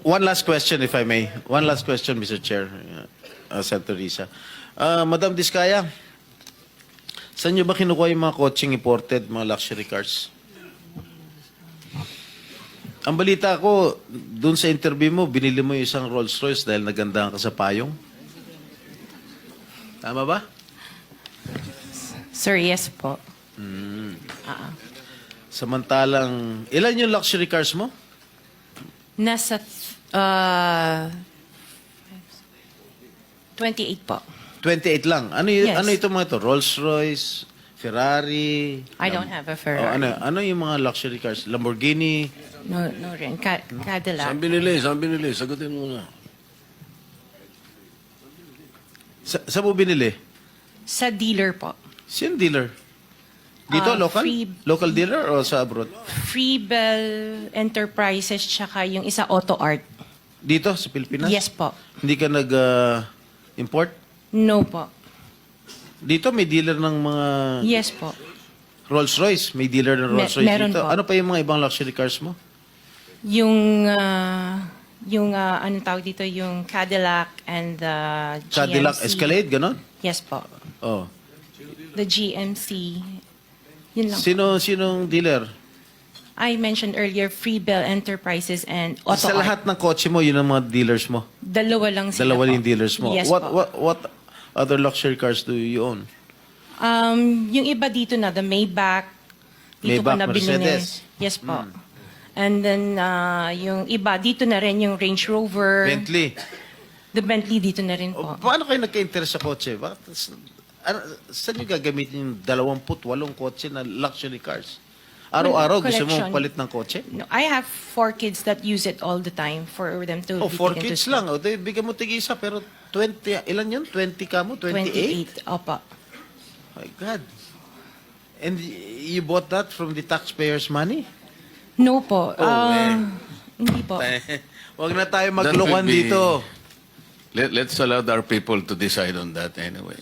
One last question, if I may. One last question, Mr. Chair, Senator Risa. Madam Diskaya, saan nyo ba kinukuha yung mga coaching imported, mga luxury cars? Ang balita ko, dun sa interview mo, binili mo yung isang Rolls Royce dahil nagandahan ka sa payong. Tama ba? Sir, yes po. Samantalang, ilan yung luxury cars mo? Nasa 28 po. 28 lang. Yes. Ano ito mga ito? Rolls Royce, Ferrari? I don't have a Oh, Ferrari. ano yung mga luxury cars? Lamborghini? No rin. Cadillac. Saan binili? Saan binili? Sagutin mo na. Saan mo binili? Sa dealer po. Sino dealer? Dito, local? Local dealer o sa abroad? Freebell Enterprises tsaka yung isa Auto Art. Dito, sa Pilipinas? Yes po. Hindi ka nag-import? No po. Dito, may dealer ng mga Yes po. Rolls Royce. May dealer ng Rolls Royce meron dito. po. Ano pa yung mga ibang luxury cars mo? Yung anong tawag dito, yung Cadillac and the GMC. Cadillac Escalade, ganon? Yes po. Oh. The GMC. Yun lang. Sinong dealer? I mentioned earlier Freebell Enterprises and Auto Sa Art. lahat ng kotse mo, yun ang mga dealers mo? Dalawa lang sila Dalawa po. yung dealers mo? Yes po. What other luxury cars do you own? Yung iba dito na, the Maybach. Dito ko Maybach, na binili. Mercedes. Yes po. And then, yung iba, dito na rin yung Range Rover. Bentley. The Bentley dito na rin O, po. paano kayo nagka-interest sa kotse? Saan nyo gagamitin yung 28 kotse na luxury cars? Araw-araw gusto mo Collection. palit ng kotse? No, I have 4 kids that use it all the time for them to Oh, be 4 taken to kids school. lang. O, bigyan mo tig-isa, pero 20, ilan yun? 20 ka mo? 28? 28. Opo. My God. And you bought that from the taxpayers' money? No po. Hindi po. Huwag na tayo That maglokohan would be- dito. Let's allow our people to decide on that anyway.